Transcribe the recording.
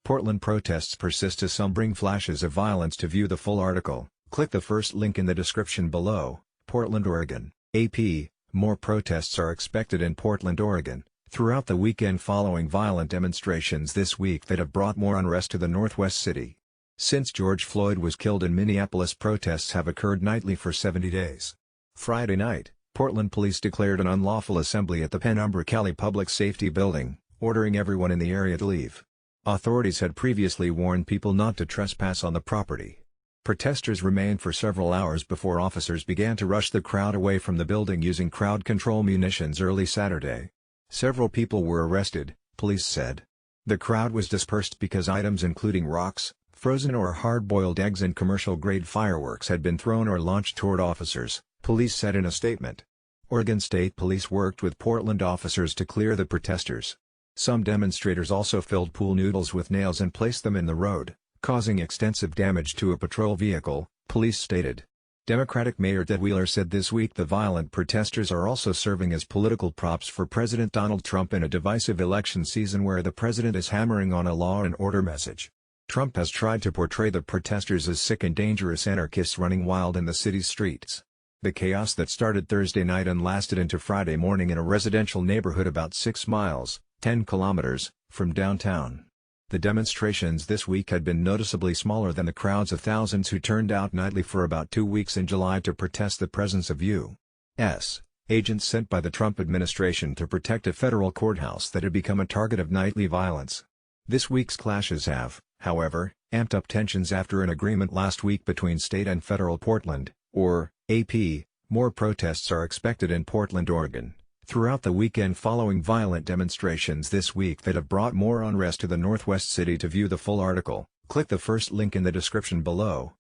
Portland protests persist as some bring flashes of violence. To view the full article, click the first link in the description below. Portland, Oregon. AP, more protests are expected in Portland, Oregon, throughout the weekend following violent demonstrations this week that have brought more unrest to the Northwest city. Since George Floyd was killed in Minneapolis, protests have occurred nightly for 70 days. Friday night, Portland police declared an unlawful assembly at the Penumbra Kelly Public Safety Building, ordering everyone in the area to leave. Authorities had previously warned people not to trespass on the property. Protesters remained for several hours before officers began to rush the crowd away from the building using crowd control munitions early Saturday. Several people were arrested, police said. The crowd was dispersed because items including rocks, frozen or hard-boiled eggs and commercial-grade fireworks had been thrown or launched toward officers, police said in a statement. Oregon State Police worked with Portland officers to clear the protesters. Some demonstrators also filled pool noodles with nails and placed them in the road, causing extensive damage to a patrol vehicle, police stated. Democratic Mayor Ted Wheeler said this week the violent protesters are also serving as political props for President Donald Trump in a divisive election season where the president is hammering on a law and order message. Trump has tried to portray the protesters as sick and dangerous anarchists running wild in the city's streets. The chaos that started Thursday night and lasted into Friday morning in a residential neighborhood about 6 miles, 10 kilometers, from downtown. The demonstrations this week had been noticeably smaller than the crowds of thousands who turned out nightly for about 2 weeks in July to protest the presence of U.S. agents sent by the Trump administration to protect a federal courthouse that had become a target of nightly violence. This week's clashes have, however, amped up tensions after an agreement last week between state and federal. Portland, or AP, more protests are expected in Portland, Oregon, throughout the weekend following violent demonstrations this week that have brought more unrest to the Northwest city. To view the full article, click the first link in the description below.